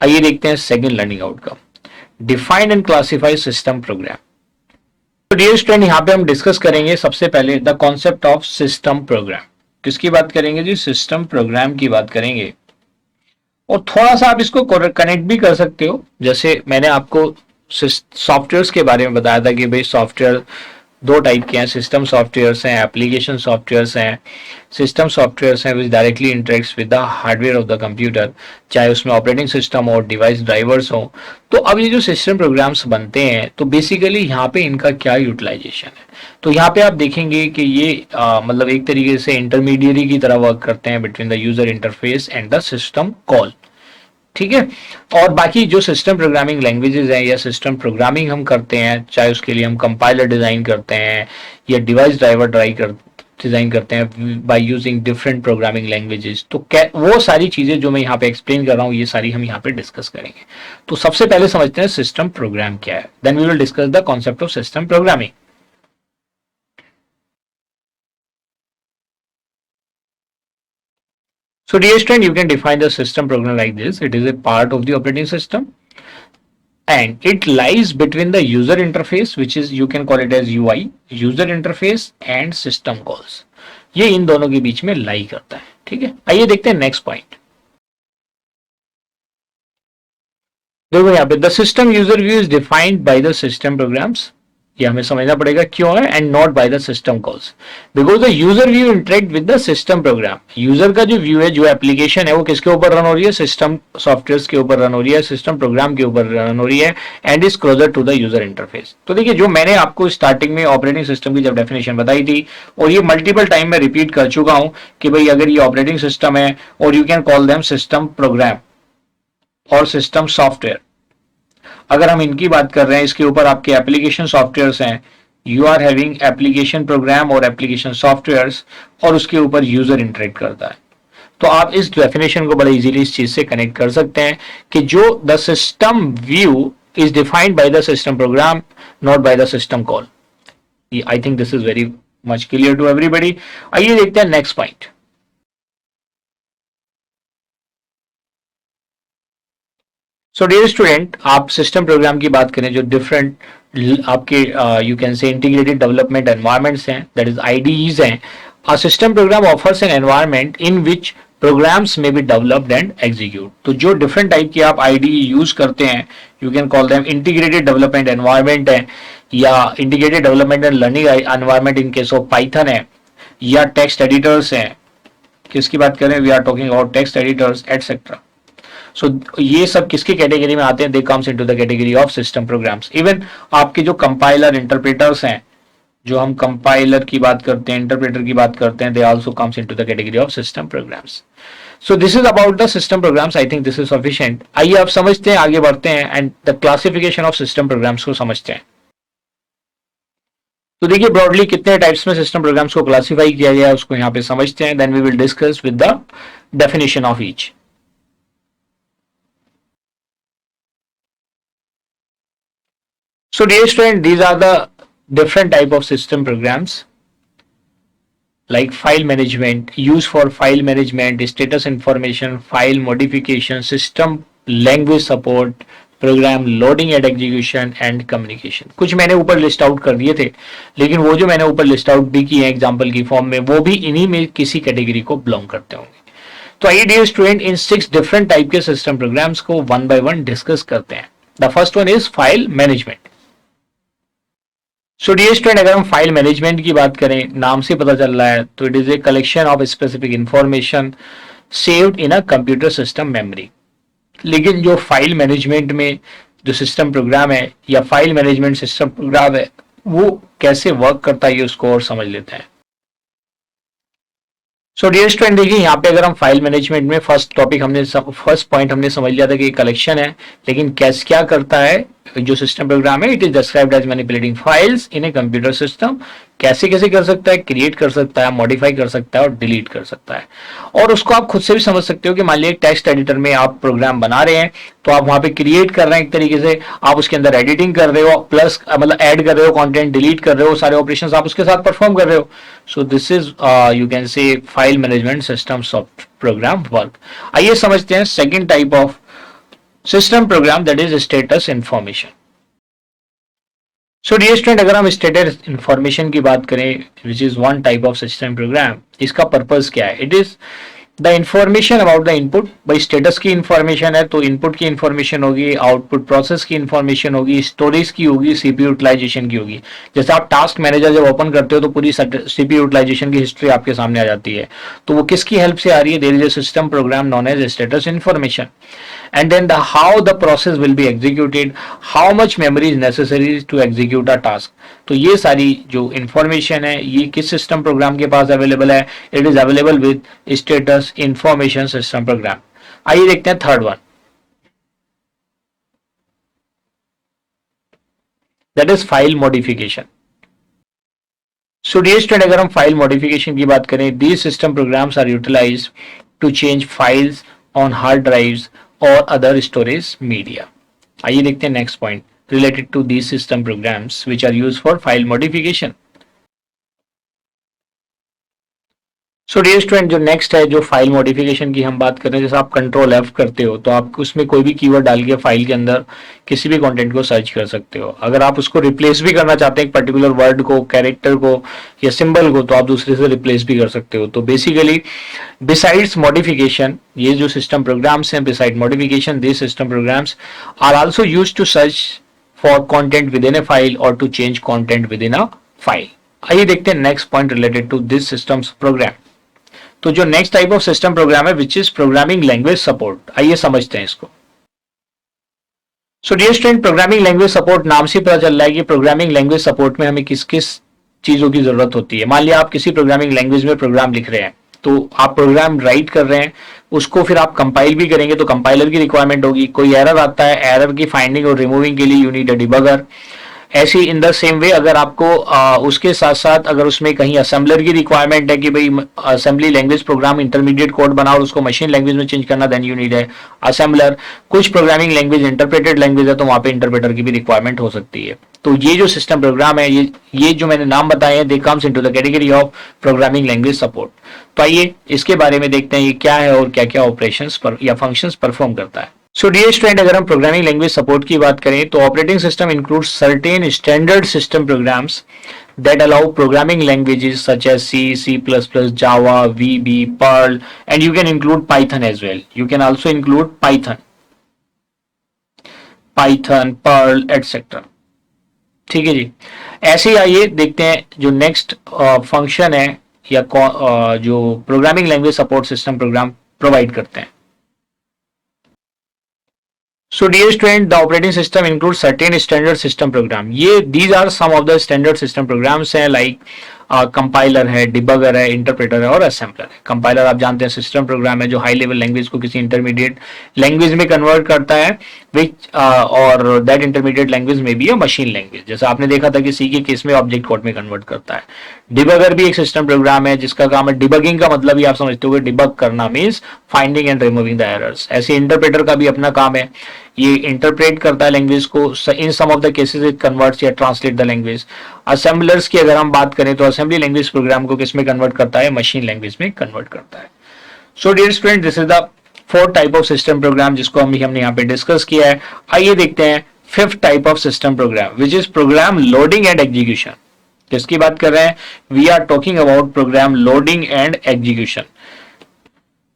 आइए देखते हैं second learning outcome, define and classify system program. तो डियर स्टूडेंट, यहाँ पे हम डिस्कस करेंगे सबसे पहले the concept of system programme. किसकी बात करेंगे जी? सिस्टम प्रोग्राम की बात करेंगे। और थोड़ा सा आप इसको कनेक्ट भी कर सकते हो, जैसे मैंने आपको सॉफ्टवेयर्स के बारे में बताया था कि भाई सॉफ्टवेयर दो टाइप के हैं, सिस्टम सॉफ्टवेयर्स हैं, एप्लीकेशन सॉफ्टवेयर्स हैं। सिस्टम सॉफ्टवेयर्स हैं विच directly interacts with the hardware of the computer, चाहे उसमें ऑपरेटिंग सिस्टम और डिवाइस ड्राइवर्स हो। तो अब ये जो सिस्टम प्रोग्राम्स बनते हैं, तो बेसिकली यहाँ पे इनका क्या यूटिलाइजेशन है? तो यहाँ पे आप देखेंगे कि ये मतलब एक तरीके से इंटरमीडिएरी की तरह वर्क करते हैं between the user interface and the system call. ठीक है। और बाकी जो सिस्टम प्रोग्रामिंग लैंग्वेजेस हैं या सिस्टम प्रोग्रामिंग हम करते हैं, चाहे उसके लिए हम कंपाइलर डिजाइन करते हैं या डिवाइस ड्राइवर डिजाइन करते हैं by using different programming languages, तो वो सारी चीजें जो मैं यहाँ पे एक्सप्लेन कर रहा हूँ, ये सारी हम यहाँ पे डिस्कस करेंगे। तो सबसे पहले समझते हैं सिस्टम प्रोग्राम क्या है, then we will discuss the concept of system programming. So dear student, you can define the system program like this. It is a part of the operating system and it lies between the user interface, which is you can call it as UI, user interface and system calls. ये इन दोनों के बीच में लाई करता है। ठीक है, आइए देखते हैं नेक्स्ट पॉइंट। देखो यहाँ पे the system user view is defined by the system programs, ये हमें समझना पड़ेगा क्यों है, and not by the system calls, because the user view interact with the system program. User का जो व्यू है, जो एप्लीकेशन है, वो किसके ऊपर रन हो रही है? सिस्टम सॉफ्टवेयर के ऊपर रन हो रही है, सिस्टम प्रोग्राम के ऊपर रन हो रही है, and is closer to the user interface. तो देखिए, जो मैंने आपको स्टार्टिंग में ऑपरेटिंग सिस्टम की जब डेफिनेशन बताई थी, और ये मल्टीपल टाइम में रिपीट कर चुका हूं कि भाई अगर ये ऑपरेटिंग सिस्टम है और you can call them system program और सिस्टम सॉफ्टवेयर, अगर हम इनकी बात कर रहे हैं, इसके ऊपर आपके एप्लीकेशन सॉफ्टवेयर्स हैं, you are having application program और एप्लीकेशन सॉफ्टवेयर्स, और उसके ऊपर यूजर इंटरेक्ट करता है। तो आप इस डेफिनेशन को बड़े इजीली इस चीज से कनेक्ट कर सकते हैं कि जो the system view is defined by the system program, not by the system call. I think this is very much clear to everybody. आइए देखते हैं next point. So dear student, आप सिस्टम प्रोग्राम की बात करें, जो डिफरेंट आपके you can say integrated development environments हैं, दैट इज आईडीईज हैं। A system program offers an environment in which programs may be developed and execute. तो जो डिफरेंट टाइप की आप आईडीई यूज करते हैं, you can call them integrated development environment है, या integrated development and learning environment in case of Python है, या टेक्स्ट एडिटर्स हैं। किसकी बात करें? We are talking about text editors etcetera. So ये सब किसकी कैटेगरी में आते हैं? They comes into the category of system programs. Even आपके जो कंपाइलर इंटरप्रेटर्स हैं, जो हम कंपाइलर की बात करते हैं, इंटरप्रेटर की बात करते हैं, they also comes into the category of system programs. So this is about the system programs. I think this is sufficient. आइए आप समझते हैं, आगे बढ़ते हैं and the classification of system programs को समझते हैं। तो देखिए ब्रॉडली कितने टाइप्स में सिस्टम प्रोग्राम्स को क्लासिफाई किया गया है, उसको यहाँ पे समझते हैं, then we will discuss with the definition of each. So dear student, these are the different type of system programs like file management, used for file management, status information, file modification, system language support, program loading and execution and communication। कुछ मैंने ऊपर list out कर दिए थे, लेकिन वो जो मैंने ऊपर लिस्ट आउट भी किए हैं एग्जाम्पल की फॉर्म में, वो भी इन्हीं में किसी कैटेगरी को बिलोंग करते होंगे। तो आइए डियर स्टूडेंट, इन 6 डिफरेंट टाइप के सिस्टम प्रोग्राम्स को वन बाय वन डिस्कस करते हैं। The first one is file management. So dear student, अगर हम फाइल मैनेजमेंट की बात करें, नाम से पता चल रहा है, तो it is a collection of specific information saved in a computer system memory. लेकिन जो फाइल मैनेजमेंट में जो सिस्टम प्रोग्राम है या फाइल मैनेजमेंट सिस्टम प्रोग्राम है, वो कैसे वर्क करता है, ये उसको और समझ लेते हैं। सो डियर स्टूडेंट, देखिए यहाँ पे अगर हम फाइल मैनेजमेंट में फर्स्ट पॉइंट हमने समझ लिया था कि कलेक्शन है, लेकिन कैसे क्या करता है जो सिस्टम प्रोग्राम है, it is described as manipulating files in a computer system. कैसे कैसे कर सकता है? क्रिएट कर सकता है, मॉडिफाई कर सकता है और डिलीट कर सकता है। और उसको आप खुद से भी समझ सकते हो कि मान लीजिए टेक्स्ट एडिटर में आप प्रोग्राम बना रहे हैं, तो आप वहां पे क्रिएट कर रहे हैं, एक तरीके से आप उसके अंदर एडिटिंग कर रहे हो, प्लस मतलब ऐड कर रहे हो, कंटेंट डिलीट कर रहे हो, सारे ऑपरेशंस आप उसके साथ परफॉर्म कर रहे हो। So this is you can say file management system soft program work. आइए समझते हैं second type of system program that is status information. So dear student, अगर हम स्टेटस इंफॉर्मेशन की बात करें which is one type of system program, इसका purpose क्या है? It is the information about the input. भाई स्टेटस की इंफॉर्मेशन है तो इनपुट की इंफॉर्मेशन होगी, आउटपुट प्रोसेस की इंफॉर्मेशन होगी, स्टोरेज की होगी, सीपीयू यूटिलाइजेशन की होगी। जैसे आप टास्क मैनेजर जब ओपन करते हो तो पूरी सीपीयू यूटिलाइजेशन की हिस्ट्री आपके सामने आ जाती है, तो वो किसकी हेल्प से आ रही है? There is a system program known as status information. And then the how the process will be executed, how much memory is necessary to execute a task। तो ये सारी जो इंफॉर्मेशन है ये किस सिस्टम प्रोग्राम के पास अवेलेबल है? It is available with status information system program. आइए देखते हैं third one, that is file modification. So dear student, अगर हम फाइल मॉडिफिकेशन की बात करें, these system programs are utilized to change files on hard drives और अदर स्टोरेज मीडिया। आइए देखते हैं next point related to these system programs which are used for file modification. So dear student, जो next है जो file modification की हम बात कर रहे हैं, जैसे आप कंट्रोल F करते हो तो आप उसमें कोई भी कीवर्ड डाल के फाइल के अंदर किसी भी कंटेंट को सर्च कर सकते हो। अगर आप उसको रिप्लेस भी करना चाहते हैं एक पर्टिकुलर वर्ड को, कैरेक्टर को या सिंबल को, तो आप दूसरे से रिप्लेस भी कर सकते हो। तो बेसिकली बिसाइड्स मॉडिफिकेशन, ये जो सिस्टम प्रोग्राम्स हैं, beside modification this system programs are also used to search for content within a file और to change content within a file. आइए देखते हैं next point related to this systems program. तो जो next type of system program है which is programming language support, आइए समझते हैं इसको। So dear student, programming language support नाम से पता चल रहा है कि प्रोग्रामिंग लैंग्वेज सपोर्ट में हमें किस किस चीजों की जरूरत होती है। मान लिया आप किसी प्रोग्रामिंग लैंग्वेज में प्रोग्राम लिख रहे हैं, तो आप प्रोग्राम राइट कर रहे हैं, उसको फिर आप कंपाइल भी करेंगे तो कंपाइलर की रिक्वायरमेंट होगी। कोई एरर आता है, एरर की फाइंडिंग और रिमूविंग के लिए यू नीड अ डिबगर। ऐसी इन द सेम वे अगर आपको उसके साथ साथ अगर उसमें कहीं असेंबलर की रिक्वायरमेंट है कि भाई assembly language program intermediate code बनाओ और उसको मशीन लैंग्वेज में चेंज करना, देन यू नीड है असेंबलर। कुछ प्रोग्रामिंग लैंग्वेज इंटरप्रेटेड लैंग्वेज है तो वहां पे इंटरप्रेटर की भी रिक्वायरमेंट हो सकती है। तो ये जो सिस्टम प्रोग्राम है, ये जो मैंने नाम बताए हैं, they comes into the category of programming language support. तो आइए इसके बारे में देखते हैं ये क्या है और क्या क्या ऑपरेशंस पर या फंक्शंस परफॉर्म करता है। सो डियर स्टूडेंट, अगर हम प्रोग्रामिंग लैंग्वेज सपोर्ट की बात करें तो operating system includes certain standard system programs that allow programming languages such as C, C++, Java, VB, Perl, and you can include Python as well. You can also include Python, Perl, etc. ठीक है जी। ऐसे ही आइए देखते हैं जो next function है या जो programming language support system program provide करते हैं। So dear student, the operating system includes certain standard system program. ये these are some of the standard system programs हैं like कंपाइलर है, डिबगर है, इंटरप्रेटर है और असेंबलर है। कंपाइलर आप जानते हैं सिस्टम प्रोग्राम है जो हाई लेवल लैंग्वेज को किसी इंटरमीडिएट लैंग्वेज में कन्वर्ट करता है, विच और दैट इंटरमीडिएट लैंग्वेज में भी है मशीन लैंग्वेज, जैसा आपने देखा था कि सी के केस में ऑब्जेक्ट कोड में कन्वर्ट करता है। डिबगर भी एक सिस्टम प्रोग्राम है जिसका काम है डिबगिंग का मतलब ही आप समझते हो, डिबग करना means finding and removing the errors. ऐसे इंटरप्रेटर का भी अपना काम है, ये इंटरप्रेट करता है लैंग्वेज को, in some of the cases it converts या ट्रांसलेट द लैंग्वेज। असेंबलर्स की अगर हम बात करें तो असेंबली लैंग्वेज प्रोग्राम को किस में कन्वर्ट करता है? मशीन लैंग्वेज में कन्वर्ट करता है। So dear student, this is the fourth type of system program जिसको हमने यहाँ पे डिस्कस किया है। आइए देखते हैं fifth type of system program which is program loading and execution. किसकी बात कर रहे हैं? We are talking about program loading and execution.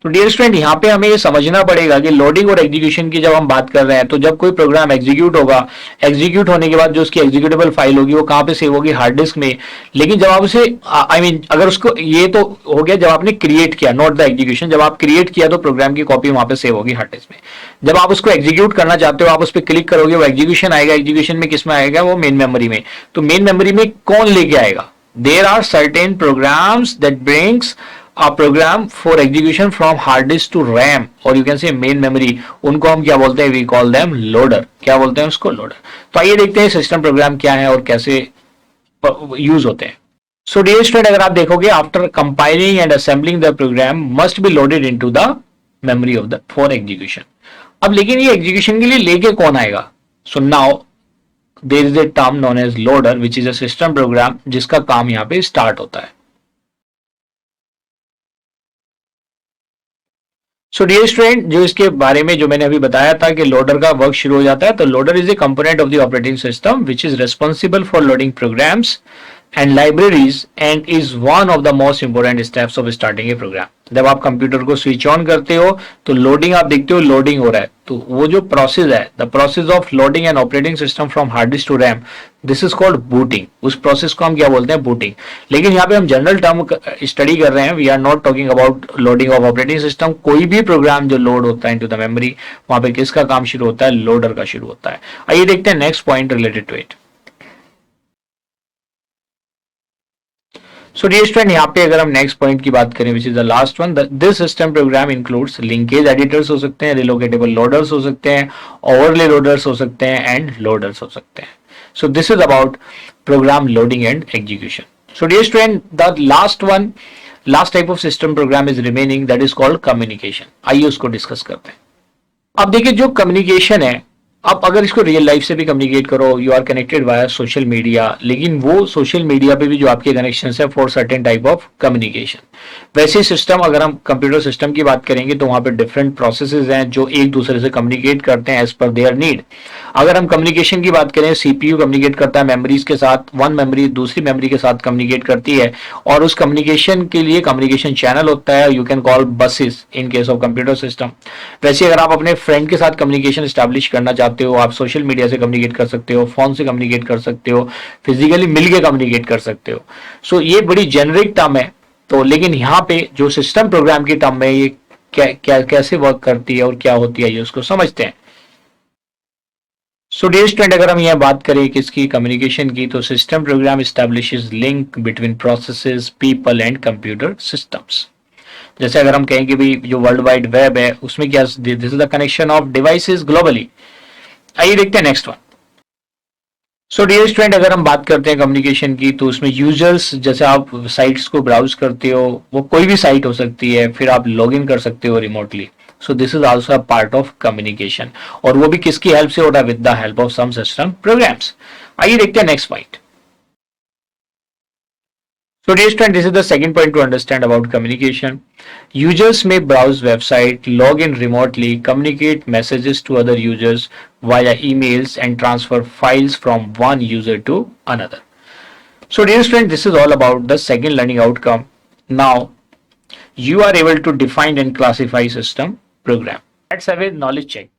तो डियर स्टूडेंट, यहाँ पे हमें ये समझना पड़ेगा कि लोडिंग और एग्जीक्यूशन की जब हम बात कर रहे हैं तो जब कोई प्रोग्राम एग्जीक्यूट होगा, एग्जीक्यूट होने के बाद जो उसकी एग्जीक्यूटेबल फाइल होगी वो कहाँ पे सेव होगी? हार्ड डिस्क में। लेकिन जब आप उसे अगर उसको, ये तो हो गया जब आपने क्रिएट किया, नॉट द एग्जीक्यूशन। जब आप क्रिएट किया तो प्रोग्राम की कॉपी वहां पे सेव होगी हार्ड डिस्क में। जब आप उसको एग्जीक्यूट करना चाहते हो, आप उस पर क्लिक करोगे, वो एग्जीक्यूशन आएगा। एग्जीक्यूशन में किस में आएगा? वो मेन मेमोरी में। तो मेन मेमोरी में कौन लेके आएगा? There are certain programs that brings a program for execution from hard disk to RAM और you can say main memory, उनको हम क्या बोलते हैं? We call them loader। क्या बोलते हैं उसको? loader। तो आइए देखते हैं सिस्टम प्रोग्राम क्या है और कैसे यूज होते हैं। सो डियर स्टूडेंट, अगर आप देखोगे after compiling and assembling the program must be loaded into the memory of the for execution. अब लेकिन ये एग्जीक्यूशन के लिए लेके कौन आएगा? So now there is a term known as loader which is a system program जिसका काम यहाँ पे स्टार्ट होता है। सो डियर स्टूडेंट, जो इसके बारे में जो मैंने अभी बताया था कि लोडर का वर्क शुरू हो जाता है, तो loader is a component of the operating system which is responsible for loading programs and libraries and is one of the most important steps of starting a program. जब आप कंप्यूटर को switch on करते हो तो loading आप देखते हो, loading हो रहा है, तो वो जो प्रोसेस है, the process of loading an operating system from hard disk to RAM, this is called booting. उस प्रोसेस को हम क्या बोलते हैं? बूटिंग। लेकिन यहाँ पे हम जनरल टर्म स्टडी कर रहे हैं, we are not talking about loading of operating system. कोई भी प्रोग्राम जो लोड होता है इनटू द मेमोरी, वहां पे किसका काम शुरू होता है? लोडर का शुरू होता है। आइए देखते हैं next point related to it. So dear student, यहाँ पे अगर हम नेक्स्ट पॉइंट की बात करें, which is the last one, this system program includes linkage editors हो सकते हैं, रिलोकेटेबल लोडर्स हो सकते हैं, ओवरले लोडर्स हो सकते हैं एंड लोडर्स हो सकते हैं। So this is about program loading and execution. So dear student, the last type of system program is remaining, that is called communication. आइए उसको डिस्कस करते हैं। अब देखिए, जो कम्युनिकेशन है, अब अगर इसको रियल लाइफ से भी कम्युनिकेट करो, you are connected via social media, लेकिन वो सोशल मीडिया पे भी जो आपके कनेक्शन है for certain type of communication. वैसे सिस्टम, अगर हम कंप्यूटर सिस्टम की बात करेंगे तो वहां पे डिफरेंट प्रोसेसेस हैं जो एक दूसरे से कम्युनिकेट करते हैं एज पर देयर नीड। अगर हम कम्युनिकेशन की बात करें, सीपीयू कम्युनिकेट करता है मेमोरीज के साथ, वन मेमोरी दूसरी मेमोरी के साथ कम्युनिकेट करती है, और उस कम्युनिकेशन के लिए कम्युनिकेशन चैनल होता है, you can call buses in case of computer system. वैसे अगर आप अपने फ्रेंड के साथ कम्युनिकेशन स्टैब्लिश करना चाहते हो, आप सोशल मीडिया से कम्युनिकेट कर सकते हो, फोन से कम्युनिकेट कर सकते हो, फिजिकली मिलके कम्युनिकेट कर सकते हो। सो ये बड़ी जेनरिक टर्म है। तो लेकिन यहाँ पे जो सिस्टम प्रोग्राम की टर्म है, ये कैसे वर्क करती है और क्या होती है, ये उसको समझते हैं। सो डियर स्टूडेंट, अगर हम यह बात करें किसकी? कम्युनिकेशन की, तो system program establishes link between processes, people and computer systems. जैसे अगर हम कहें कि भाई जो वर्ल्ड वाइड वेब है, उसमें क्या, this is the connection of devices globally. आइए देखते हैं next one. So dear student, अगर हम बात करते हैं कम्युनिकेशन की, तो उसमें यूजर्स, जैसे आप साइट्स को ब्राउज करते हो, वो कोई भी साइट हो सकती है, फिर आप लॉग इन कर सकते हो remotely. So this is also a part of communication, और वो भी किसकी हेल्प से हो रहा है? With the help of some system programs. आइए देखते हैं next point. So dear student, this is the second point to understand about communication. Users may browse website, log in remotely, communicate messages to other users via emails and transfer files from one user to another. So dear student, this is all about the second learning outcome. Now you are able to define and classify system program. Let's have a knowledge check.